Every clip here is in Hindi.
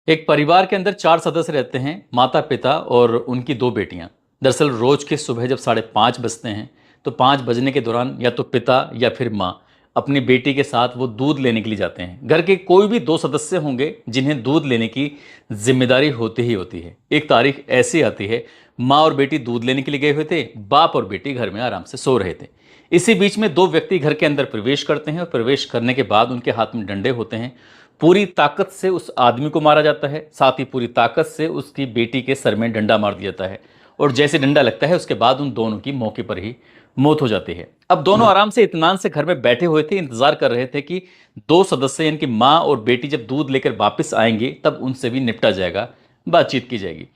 एक परिवार के अंदर 4 सदस्य रहते हैं, माता पिता और उनकी 2 बेटियां। दरअसल रोज के सुबह जब 5:30 बजते हैं तो 5 बजने के दौरान या तो पिता या फिर माँ अपनी बेटी के साथ वो दूध लेने के लिए जाते हैं। घर के कोई भी 2 सदस्य होंगे जिन्हें दूध लेने की जिम्मेदारी होती ही होती है। एक तारीख ऐसी आती है, माँ और बेटी दूध लेने के लिए गए हुए थे, बाप और बेटी घर में आराम से सो रहे थे। इसी बीच में 2 व्यक्ति घर के अंदर प्रवेश करते हैं और प्रवेश करने के बाद उनके हाथ में डंडे होते हैं। पूरी ताकत से उस आदमी को मारा जाता है, साथ ही पूरी ताकत से उसकी बेटी के सर में डंडा मार दिया जाता है और जैसे डंडा लगता है उसके बाद उन दोनों की मौके पर ही मौत हो जाती है। अब दोनों आराम से इत्मीनान से घर में बैठे हुए थे, इंतजार कर रहे थे कि 2 सदस्य यानी कि माँ और बेटी जब दूध लेकर वापस आएंगे तब उनसे भी निपटा जाएगा, बातचीत की जाएगी।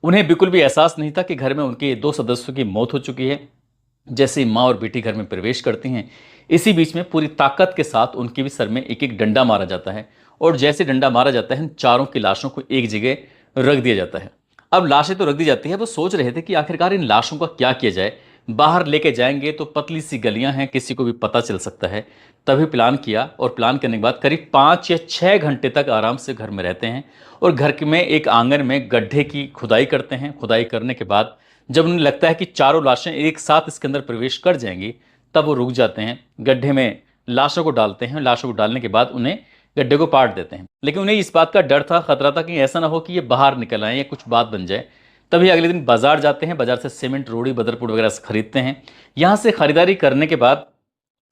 उन्हें बिल्कुल भी एहसास नहीं था कि घर में उनके 2 सदस्यों की मौत हो चुकी है। जैसे ही माँ और बेटी घर में प्रवेश करती हैं, इसी बीच में पूरी ताकत के साथ उनके भी सर में एक एक डंडा मारा जाता है और जैसे डंडा मारा जाता है, इन चारों की लाशों को एक जगह रख दिया जाता है। अब लाशें तो रख दी जाती है, वो सोच रहे थे कि आखिरकार इन लाशों का क्या किया जाए। बाहर लेके जाएंगे तो पतली सी गलियां हैं, किसी को भी पता चल सकता है। तभी प्लान किया और प्लान करने के बाद करीब 5 या 6 घंटे तक आराम से घर में रहते हैं और घर में एक आंगन में गड्ढे की खुदाई करते हैं। खुदाई करने के बाद जब उन्हें लगता है कि चारों लाशें एक साथ इसके अंदर प्रवेश कर जाएंगी, तब वो रुक जाते हैं। गड्ढे में लाशों को डालते हैं। लाशों को डालने के बाद उन्हें गड्ढे को पाट देते हैं, लेकिन उन्हें इस बात का डर था, खतरा था कि ऐसा ना हो कि ये बाहर निकल आए या कुछ बात बन जाए। तभी अगले दिन बाजार जाते हैं, बाजार से सीमेंट, रोड़ी, बदरपुर वगैरह से खरीदते हैं। यहाँ से खरीदारी करने के बाद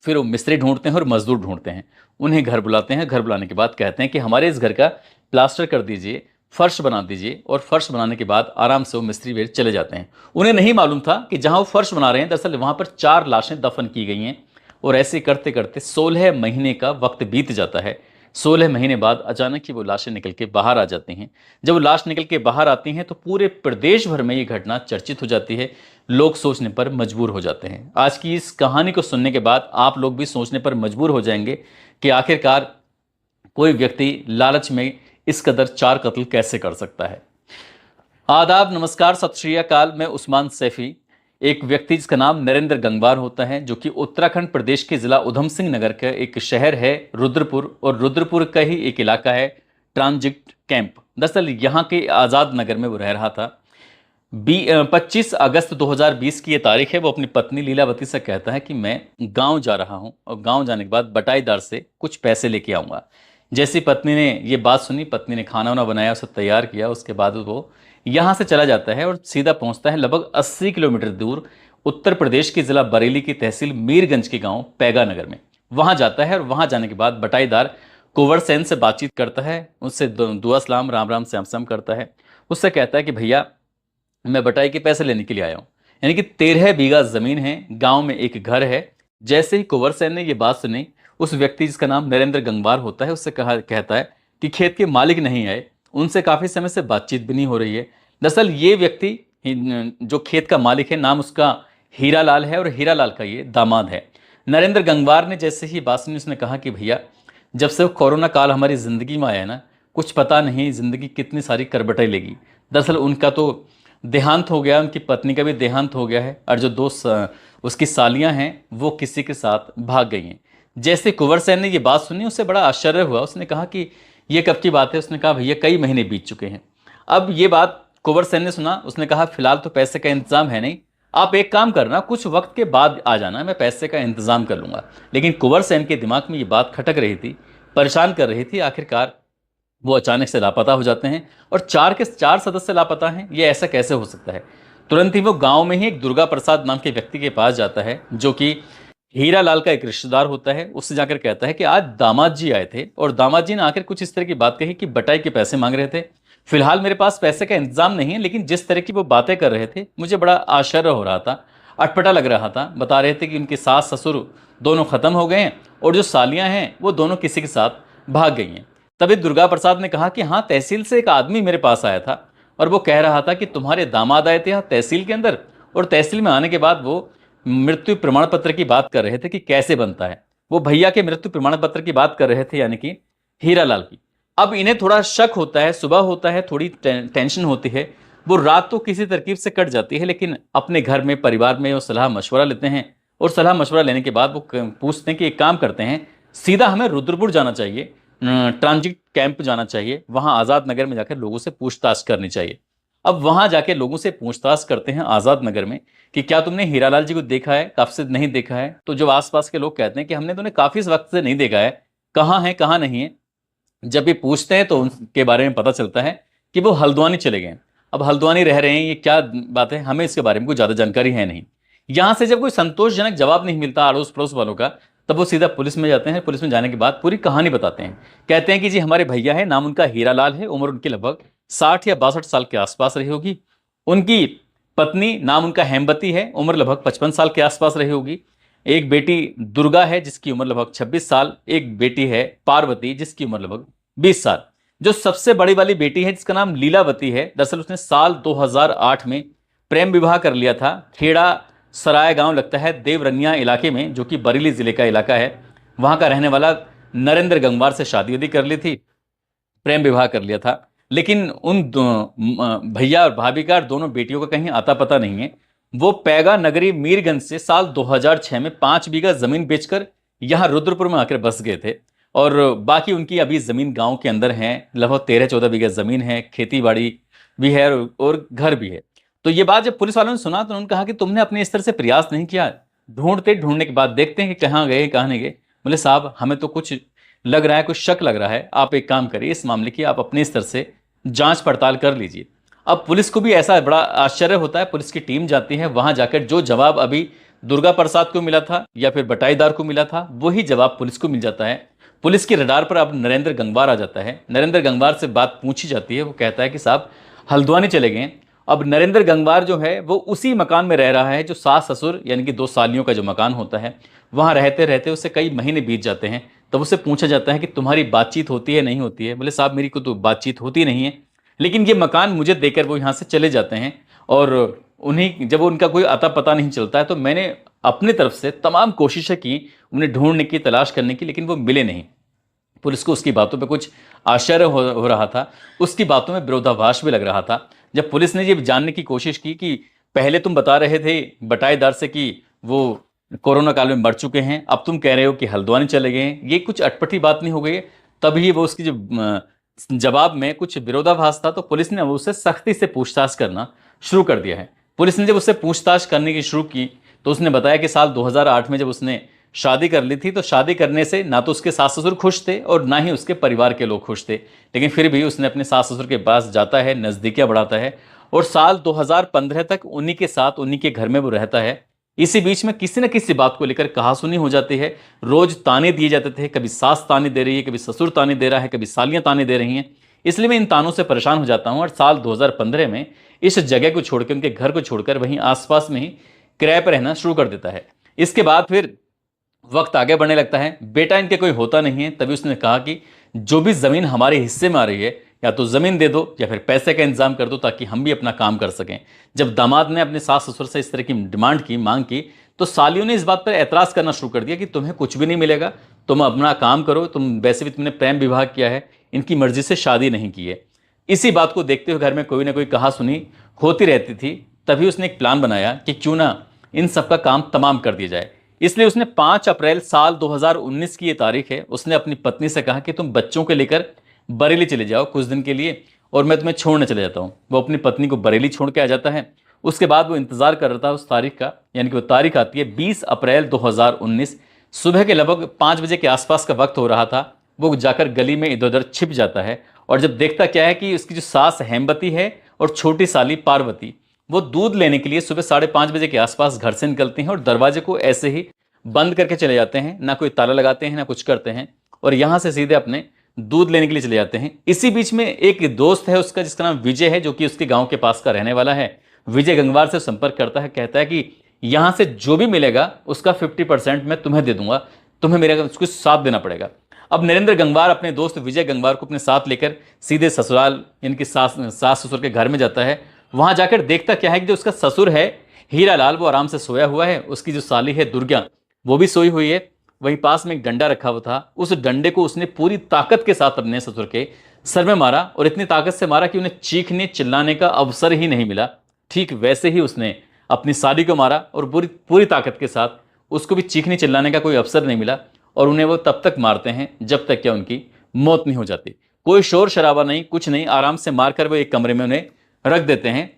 फिर वो मिस्त्री ढूंढते हैं और मजदूर ढूंढते हैं। उन्हें घर बुलाते हैं। घर बुलाने के बाद कहते हैं कि हमारे इस घर का प्लास्टर कर दीजिए, फर्श बना दीजिए। और फर्श बनाने के बाद आराम से वो मिस्त्री वे चले जाते हैं। उन्हें नहीं मालूम था कि जहां वो फर्श बना रहे हैं दरअसल वहां पर 4 लाशें दफन की गई हैं। और ऐसे करते करते 16 महीने का वक्त बीत जाता है। 16 महीने बाद अचानक ही वो लाशें निकल के बाहर आ जाती हैं। जब वो लाश निकल के बाहर आती हैं तो पूरे प्रदेश भर में ये घटना चर्चित हो जाती है। लोग सोचने पर मजबूर हो जाते हैं। आज की इस कहानी को सुनने के बाद आप लोग भी सोचने पर मजबूर हो जाएंगे कि आखिरकार कोई व्यक्ति लालच में इस कदर 4 कत्ल कैसे कर सकता है। आदाब, नमस्कार, सत श्री अकाल। मैं उस्मान सैफी। एक व्यक्ति जिसका नाम नरेंद्र गंगवार होता है, जो कि उत्तराखंड प्रदेश के जिला उधम सिंह नगर का एक शहर है रुद्रपुर, और रुद्रपुर का ही एक इलाका है ट्रांजिट कैंप। दरअसल यहाँ के आज़ाद नगर में वो रह रहा था। 25 अगस्त 2020 की ये तारीख है। वो अपनी पत्नी लीलावती से कहता है कि मैं गांव जा रहा हूं और गांव जाने के बाद बटाईदार से कुछ पैसे लेके आऊँगा। जैसी पत्नी ने ये बात सुनी, पत्नी ने खाना वाना बनाया, उसे तैयार किया। उसके बाद वो यहाँ से चला जाता है और सीधा पहुँचता है लगभग 80 किलोमीटर दूर उत्तर प्रदेश के ज़िला बरेली की तहसील मीरगंज के गाँव पैगा नगर में। वहाँ जाता है और वहाँ जाने के बाद बटाईदार कुंवर सेन से बातचीत करता है। उससे दुआ सलाम, राम राम, श्याम श्याम करता है। उससे कहता है कि भैया, मैं बटाई के पैसे लेने के लिए आया हूँ। यानी कि 13 बीघा जमीन है, गांव में एक घर है। जैसे ही कुंवर सेन ने ये बात सुनी, उस व्यक्ति जिसका नाम नरेंद्र गंगवार होता है, उससे कहता है कि खेत के मालिक नहीं आए, उनसे काफ़ी समय से बातचीत भी नहीं हो रही है। दरअसल ये व्यक्ति जो खेत का मालिक है, नाम उसका हीरा लाल है और हीरा लाल का ये दामाद है। नरेंद्र गंगवार ने जैसे ही बात सुनी, उसने कहा कि भैया, जब से कोरोना काल हमारी ज़िंदगी में आया है ना, कुछ पता नहीं ज़िंदगी कितनी सारी करबटाई लेगी। दरअसल उनका तो देहांत हो गया, उनकी पत्नी का भी देहांत हो गया है, और जो 2 उसकी सालियां हैं वो किसी के साथ भाग गई हैं। जैसे कुंवर सेन ने ये बात सुनी, उससे बड़ा आश्चर्य हुआ। उसने कहा कि ये कब की बात है? उसने कहा भैया, कई महीने बीत चुके हैं। अब ये बात कुंवर सेन ने सुना। उसने कहा फिलहाल तो पैसे का इंतजाम है नहीं, आप एक काम करना, कुछ वक्त के बाद आ जाना, मैं पैसे का इंतजाम कर लूँगा। लेकिन कुंवर सेन के दिमाग में ये बात खटक रही थी, परेशान कर रही थी। आखिरकार वो अचानक से लापता हो जाते हैं और 4 के 4 सदस्य लापता हैं। ये ऐसा कैसे हो सकता है? तुरंत ही वो गांव में ही एक दुर्गा प्रसाद नाम के व्यक्ति के पास जाता है, जो कि हीरा लाल का एक रिश्तेदार होता है। उससे जाकर कहता है कि आज दामाद जी आए थे और दामाद जी ने आकर कुछ इस तरह की बात कही कि बटाई के पैसे मांग रहे थे। फिलहाल मेरे पास पैसे का इंतजाम नहीं है, लेकिन जिस तरह की वो बातें कर रहे थे मुझे बड़ा आश्चर्य हो रहा था, अटपटा लग रहा था। बता रहे थे कि उनके सास ससुर दोनों खत्म हो गए हैं और जो सालियां हैं वो दोनों किसी के साथ भाग गई हैं। तभी दुर्गा प्रसाद ने कहा कि हाँ, तहसील से एक आदमी मेरे पास आया था और वो कह रहा था कि तुम्हारे दामाद आए थे यहाँ तहसील के अंदर, और तहसील में आने के बाद वो मृत्यु प्रमाण पत्र की बात कर रहे थे कि कैसे बनता है। वो भैया के मृत्यु प्रमाण पत्र की बात कर रहे थे, यानी कि हीरालाल की। अब इन्हें थोड़ा शक होता है, सुबह होता है, थोड़ी टेंशन होती है। वो रात तो किसी तरकीब से कट जाती है, लेकिन अपने घर में, परिवार में वो सलाह मशवरा लेते हैं और सलाह मशवरा लेने के बाद वो पूछते हैं कि एक काम करते हैं, सीधा हमें रुद्रपुर जाना चाहिए। ट्रांजिट कैंप जाना चाहिए, वहां आज़ाद नगर में जाकर लोगों से पूछताछ करनी चाहिए। अब वहां जाके लोगों से पूछताछ करते हैं आज़ाद नगर में कि क्या तुमने हीरालाल जी को देखा है, काफी से नहीं देखा है। तो जो आसपास के लोग कहते हैं कि हमने तो उन्हें काफी वक्त से नहीं देखा है, कहाँ है कहाँ नहीं है। जब ये पूछते हैं तो उनके बारे में पता चलता है कि वो हल्द्वानी चले गए। अब हल्द्वानी रह रहे हैं, ये क्या बात है, हमें इसके बारे में कोई ज़्यादा जानकारी है नहीं। यहाँ से जब कोई संतोषजनक जवाब नहीं मिलता अड़ोस पड़ोस वालों का, तब वो सीधा पुलिस में जाते हैं। पुलिस में जाने के बाद पूरी कहानी बताते हैं। कहते हैं कि जी हमारे भैया है, नाम उनका हीरालाल है, उम्र उनकी लगभग 60 या 62 साल के आसपास रही होगी। उनकी पत्नी नाम उनका हेमवती है, उम्र लगभग 55 साल के आसपास रही होगी। एक बेटी दुर्गा है जिसकी उम्र लगभग 26 साल, एक बेटी है पार्वती जिसकी उम्र लगभग 20 साल। जो सबसे बड़ी वाली बेटी है जिसका नाम लीलावती है, दरअसल उसने साल 2008 में प्रेम विवाह कर लिया था। खेड़ा सराय गांव लगता है देवरनिया इलाके में, जो कि बरेली जिले का इलाका है। वहां का रहने वाला नरेंद्र गंगवार से शादी वादी कर ली थी, प्रेम विवाह कर लिया था। लेकिन उन भैया और भाभी का दोनों बेटियों का कहीं आता पता नहीं है। वो पैगा नगरी मीरगंज से साल 2006 में 5 बीघा जमीन बेचकर यहाँ रुद्रपुर में आकर बस गए थे। और बाकी उनकी अभी जमीन गांव के अंदर है, लगभग 13-14 बीघा जमीन है, खेती बाड़ी भी है और घर भी है। तो ये बात जब पुलिस वालों ने सुना तो उन्होंने कहा कि तुमने अपने स्तर से प्रयास नहीं किया। ढूंढने के बाद देखते हैं कि कहाँ गए कहाँ नहीं गए। बोले साहब हमें तो कुछ लग रहा है, कुछ शक लग रहा है, आप एक काम करिए, इस मामले की आप अपने स्तर से जांच पड़ताल कर लीजिए। अब पुलिस को भी ऐसा बड़ा आश्चर्य होता है, पुलिस की टीम जाती है, वहां जाकर जो जवाब अभी दुर्गा प्रसाद को मिला था या फिर बटाईदार को मिला था, वही जवाब पुलिस को मिल जाता है। पुलिस के रडार पर अब नरेंद्र गंगवार आ जाता है। नरेंद्र गंगवार से बात पूछी जाती है, वो कहता है कि साहब हल्द्वानी चले गए। अब नरेंद्र गंगवार जो है वो उसी मकान में रह रहा है जो सास ससुर यानी कि 2 सालियों का जो मकान होता है, वहां रहते रहते उससे कई महीने बीत जाते हैं। तब उससे पूछा जाता है कि तुम्हारी बातचीत होती है नहीं होती है। बोले साहब मेरी को तो बातचीत होती नहीं है, लेकिन ये मकान मुझे देकर वो यहाँ से चले जाते हैं। और उन्हीं जब उनका कोई अता पता नहीं चलता है तो मैंने अपनी तरफ से तमाम कोशिशें की उन्हें ढूंढने की, तलाश करने की, लेकिन वो मिले नहीं। पुलिस को उसकी बातों पे कुछ आश्चर्य हो रहा था, उसकी बातों में विरोधाभास भी लग रहा था। जब पुलिस ने ये जानने की कोशिश की कि पहले तुम बता रहे थे बटाईदार से कि वो कोरोना काल में मर चुके हैं, अब तुम कह रहे हो कि हल्द्वानी चले गए हैं, ये कुछ अटपटी बात नहीं हो गई है? तभी वो उसकी जो जवाब में कुछ विरोधाभास था, तो पुलिस ने उससे सख्ती से पूछताछ करना शुरू कर दिया है। पुलिस ने जब उससे पूछताछ करने की शुरू की तो उसने बताया कि साल 2008 में जब उसने शादी कर ली थी तो शादी करने से ना तो उसके सास ससुर खुश थे और ना ही उसके परिवार के लोग खुश थे, लेकिन फिर भी उसने अपने सास ससुर के पास जाता है, नज़दीकियां बढ़ाता है और साल 2015 तक उन्हीं के साथ, उन्हीं के घर में वो रहता है। इसी बीच में किसी न किसी बात को लेकर कहासुनी हो जाती है, रोज ताने दिए जाते थे, कभी सास ताने दे रही है, कभी ससुर ताने दे रहा है, कभी सालियां ताने दे रही हैं। इसलिए मैं इन तानों से परेशान हो जाता हूं और साल 2015 में इस जगह को छोड़कर, उनके घर को छोड़कर वहीं आसपास में ही किराए पर रहना शुरू कर देता है। इसके बाद फिर वक्त आगे बढ़ने लगता है, बेटा इनके कोई होता नहीं है। तभी उसने कहा कि जो भी जमीन हमारे हिस्से में आ रही है या तो जमीन दे दो या फिर पैसे का इंतजाम कर दो ताकि हम भी अपना काम कर सकें। जब दामाद ने अपने सास ससुर से इस तरह की डिमांड की, मांग की, तो सालियों ने इस बात पर एतराज करना शुरू कर दिया कि तुम्हें कुछ भी नहीं मिलेगा, तुम अपना काम करो, तुम वैसे भी तुमने प्रेम विवाह किया है, इनकी मर्जी से शादी नहीं की है। इसी बात को देखते हुए घर में कोई ना कोई कहासुनी होती रहती थी। तभी उसने एक प्लान बनाया कि क्यों ना इन सब का काम तमाम कर दिया जाए। इसलिए उसने 5 अप्रैल साल 2019 की ये तारीख है, उसने अपनी पत्नी से कहा कि तुम बच्चों को लेकर बरेली चले जाओ कुछ दिन के लिए और मैं तुम्हें छोड़ने चले जाता हूँ। वो अपनी पत्नी को बरेली छोड़ के आ जाता है। उसके बाद वो इंतजार कर रहा था उस तारीख का, यानी कि वो तारीख आती है 20 अप्रैल 2019। सुबह के लगभग 5 बजे के आसपास का वक्त हो रहा था। वो जाकर गली में इधर उधर छिप जाता है और जब देखता क्या है कि उसकी जो सास हेमवती है और छोटी साली पार्वती, वो दूध लेने के लिए सुबह 5:30 बजे के आसपास घर से निकलते हैं और दरवाजे को ऐसे ही बंद करके चले जाते हैं, ना कोई ताला लगाते हैं ना कुछ करते हैं, और यहाँ से सीधे अपने दूध लेने के लिए चले जाते हैं। इसी बीच में एक दोस्त है उसका जिसका नाम विजय है, जो कि उसके गांव के पास का रहने वाला है। विजय गंगवार से संपर्क करता है, कहता है कि यहाँ से जो भी मिलेगा उसका 50% मैं तुम्हें दे दूंगा, तुम्हें मेरा उसको साथ देना पड़ेगा। अब नरेंद्र गंगवार अपने दोस्त विजय गंगवार को अपने साथ लेकर सीधे ससुराल इनकी सास ससुर के घर में जाता है। वहां जाकर देखता क्या है कि जो उसका ससुर है हीरालाल वो आराम से सोया हुआ है, उसकी जो साली है दुर्गा वो भी सोई हुई है। वहीं पास में एक डंडा रखा हुआ था, उस डंडे को उसने पूरी ताकत के साथ अपने ससुर के सर में मारा और इतनी ताकत से मारा कि उन्हें चीखने चिल्लाने का अवसर ही नहीं मिला। ठीक वैसे ही उसने अपनी साली को मारा और पूरी पूरी ताकत के साथ उसको भी चीखने चिल्लाने का कोई अवसर नहीं मिला और उन्हें वो तब तक मारते हैं जब तक क्या उनकी मौत नहीं हो जाती। कोई शोर शराबा नहीं, कुछ नहीं, आराम से मारकर वो एक कमरे में उन्हें रख देते हैं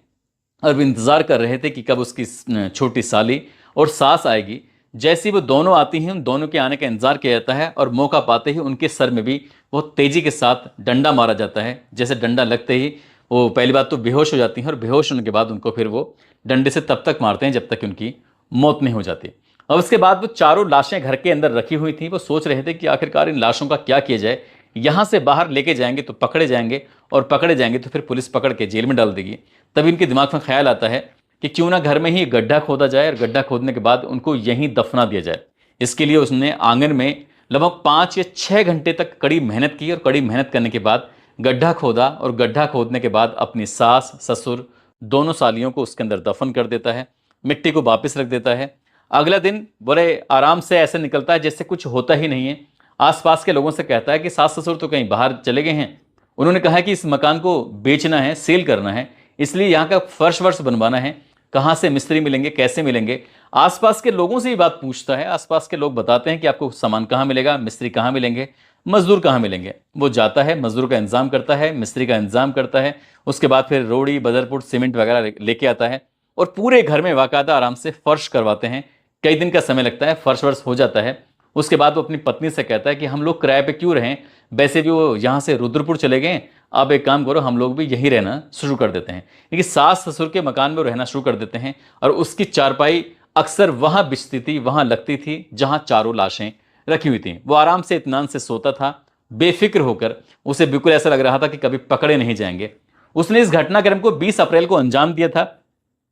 और वो इंतजार कर रहे थे कि कब उसकी छोटी साली और सास आएगी। जैसी वो दोनों आती हैं, उन दोनों के आने का इंतजार किया जाता है और मौका पाते ही उनके सर में भी बहुत तेजी के साथ डंडा मारा जाता है। जैसे डंडा लगते ही वो पहली बात तो बेहोश हो जाती हैं और बेहोश होने के बाद उनको फिर वो डंडे से तब तक मारते हैं जब तक कि उनकी मौत नहीं हो जाती। और उसके बाद वो चारों लाशें घर के अंदर रखी हुई थी। वो सोच रहे थे कि आखिरकार इन लाशों का क्या किया जाए। यहाँ से बाहर लेके जाएंगे तो पकड़े जाएंगे और पकड़े जाएंगे तो फिर पुलिस पकड़ के जेल में डाल देगी। तभी इनके दिमाग में ख्याल आता है कि क्यों ना घर में ही गड्ढा खोदा जाए और गड्ढा खोदने के बाद उनको यहीं दफना दिया जाए। इसके लिए उसने आंगन में लगभग 5 या 6 घंटे तक कड़ी मेहनत की और कड़ी मेहनत करने के बाद गड्ढा खोदा और गड्ढा खोदने के बाद अपनी सास ससुर दोनों सालियों को उसके अंदर दफन कर देता है, मिट्टी को वापस रख देता है। अगला दिन बड़े आराम से ऐसे निकलता है जैसे कुछ होता ही नहीं है। आसपास के लोगों से कहता है कि सास ससुर तो कहीं बाहर चले गए हैं, उन्होंने कहा कि इस मकान को बेचना है, सेल करना है, इसलिए यहाँ का फर्श वर्श बनवाना है, कहाँ से मिस्त्री मिलेंगे, कैसे मिलेंगे। आसपास के लोगों से ही बात पूछता है। आसपास के लोग बताते हैं कि आपको सामान कहाँ मिलेगा, मिस्त्री कहाँ मिलेंगे, मजदूर कहाँ मिलेंगे। वो जाता है, मजदूर का इंतजाम करता है, मिस्त्री का इंतजाम करता है। उसके बाद फिर रोड़ी बदरपुर सीमेंट वगैरह लेके आता है और पूरे घर में बाकायदा आराम से फर्श करवाते हैं। कई दिन का समय लगता है, फर्श वर्श हो जाता है। उसके बाद वो अपनी पत्नी से कहता है कि हम लोग किराए पे क्यों रहें, वैसे भी वो यहाँ से रुद्रपुर चले गए, आप एक काम करो, हम लोग भी यहीं रहना शुरू कर देते हैं। लेकिन सास ससुर के मकान में वो रहना शुरू कर देते हैं और उसकी चारपाई अक्सर वहाँ बिछती थी, वहाँ लगती थी जहाँ चारों लाशें रखी हुई थी। वो आराम से इत्मीनान से सोता था, बेफिक्र होकर। उसे बिल्कुल ऐसा लग रहा था कि कभी पकड़े नहीं जाएंगे। उसने इस घटनाक्रम को 20 अप्रैल को अंजाम दिया था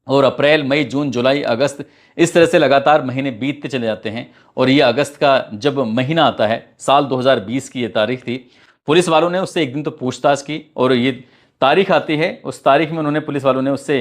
और अप्रैल मई जून जुलाई अगस्त इस तरह से लगातार महीने बीतते चले जाते हैं। और ये अगस्त का जब महीना आता है, साल 2020 की ये तारीख थी, पुलिस वालों ने उससे एक दिन तो पूछताछ की और ये तारीख आती है। उस तारीख में उन्होंने, पुलिस वालों ने उससे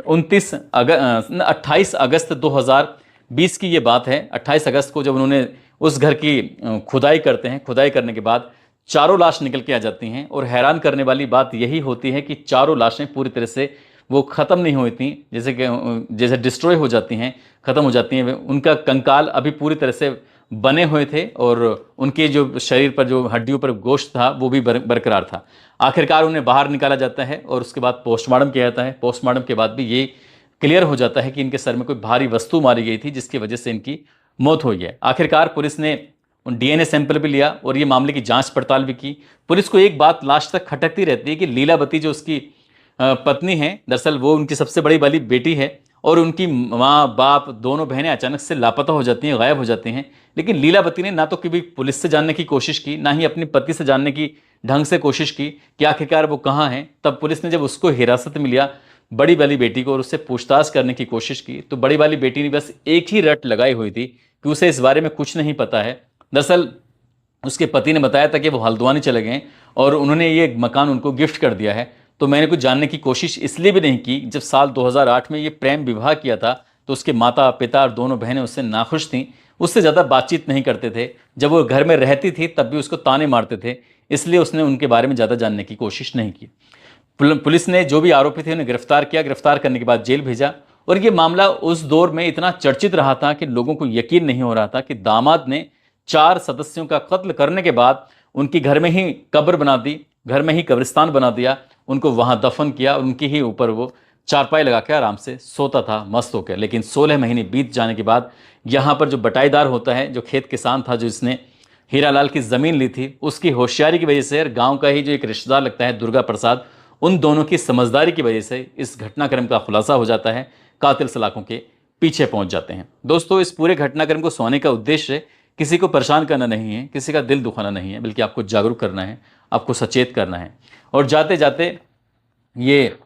28 अगस्त 2020 की ये बात है। 28 अगस्त को जब उन्होंने उस घर की खुदाई करते हैं, खुदाई करने के बाद चारों लाश निकल के आ जाती हैं। और हैरान करने वाली बात यही होती है कि चारों लाशें पूरी तरह से वो ख़त्म नहीं हुई थी, जैसे डिस्ट्रॉय हो जाती हैं, ख़त्म हो जाती हैं। उनका कंकाल अभी पूरी तरह से बने हुए थे और उनके जो शरीर पर, जो हड्डियों पर गोश्त था, वो भी बरकरार था। आखिरकार उन्हें बाहर निकाला जाता है और उसके बाद पोस्टमार्टम किया जाता है। पोस्टमार्टम के बाद भी ये क्लियर हो जाता है कि इनके सर में कोई भारी वस्तु मारी गई थी जिसकी वजह से इनकी मौत हुई है। आखिरकार पुलिस ने डीएनए सैंपल भी लिया और ये मामले की जांच पड़ताल भी की। पुलिस को एक बात लास्ट तक खटकती रहती है कि लीलावती जो उसकी पत्नी है, दरअसल वो उनकी सबसे बड़ी वाली बेटी है और उनकी माँ बाप दोनों बहनें अचानक से लापता हो जाती हैं, गायब हो जाती हैं। लेकिन लीलावती ने ना तो कभी पुलिस से जानने की कोशिश की, ना ही अपनी पति से जानने की ढंग से कोशिश की कि आखिरकार वो कहाँ हैं। तब पुलिस ने जब उसको हिरासत में लिया, बड़ी वाली बेटी को, और उससे पूछताछ करने की कोशिश की, तो बड़ी वाली बेटी ने बस एक ही रट लगाई हुई थी कि उसे इस बारे में कुछ नहीं पता है। दरअसल उसके पति ने बताया था कि वो हल्द्वानी चले गए और उन्होंने ये मकान उनको गिफ्ट कर दिया है। तो मैंने कुछ जानने की कोशिश इसलिए भी नहीं की, जब साल 2008 में ये प्रेम विवाह किया था तो उसके माता पिता और दोनों बहनें उससे नाखुश थीं, उससे ज़्यादा बातचीत नहीं करते थे। जब वो घर में रहती थी तब भी उसको ताने मारते थे, इसलिए उसने उनके बारे में ज़्यादा जानने की कोशिश नहीं की। पुलिस ने जो भी आरोपी थे उन्हें गिरफ्तार किया, गिरफ्तार करने के बाद जेल भेजा। और ये मामला उस दौर में इतना चर्चित रहा था कि लोगों को यकीन नहीं हो रहा था कि दामाद ने 4 सदस्यों का कत्ल करने के बाद उनकी घर में ही कब्र बना दी, घर में ही कब्रिस्तान बना दिया, उनको वहां दफन किया और उनके ही ऊपर वो चारपाई लगा के आराम से सोता था मस्त होकर। लेकिन 16 महीने बीत जाने के बाद यहाँ पर जो बटाईदार होता है, जो खेत किसान था, जो इसने हीरालाल की ज़मीन ली थी, उसकी होशियारी की वजह से, गांव का ही जो एक रिश्तेदार लगता है दुर्गा प्रसाद, उन दोनों की समझदारी की वजह से इस घटनाक्रम का खुलासा हो जाता है। कातिल सलाखों के पीछे पहुंच जाते हैं। दोस्तों, इस पूरे घटनाक्रम को सुनाने का उद्देश्य किसी को परेशान करना नहीं है, किसी का दिल दुखाना नहीं है, बल्कि आपको जागरूक करना है, आपको सचेत करना है। और जाते जाते ये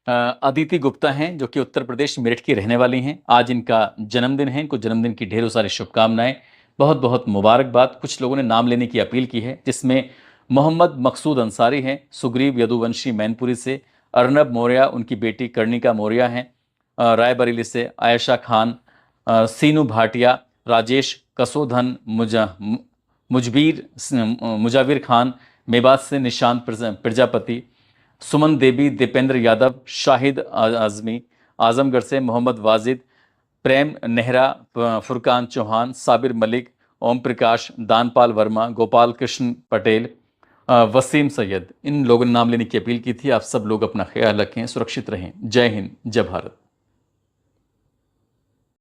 अदिति गुप्ता हैं, जो कि उत्तर प्रदेश मेरठ की रहने वाली हैं। आज इनका जन्मदिन है, इनको जन्मदिन की ढेरों सारी शुभकामनाएं, बहुत बहुत मुबारकबाद। कुछ लोगों ने नाम लेने की अपील की है, जिसमें मोहम्मद मकसूद अंसारी हैं, सुग्रीव यदुवंशी मैनपुरी से, अर्नब मौर्य उनकी बेटी कर्णिका मौर्य हैं, रायबरेली से आयशा खान, सीनू भाटिया, राजेश कसोधन, मुजाविर खान मेवात से, निशांत प्रजापति, सुमन देवी, दीपेंद्र यादव, शाहिद आजमी आजमगढ़ से, मोहम्मद वाजिद, प्रेम नेहरा, फुरकान चौहान, साबिर मलिक ओम प्रकाश, दानपाल वर्मा, गोपाल कृष्ण पटेल, वसीम सैयद, इन लोगों ने नाम लेने की अपील की थी। आप सब लोग अपना ख्याल रखें, सुरक्षित रहें। जय हिंद, जय भारत।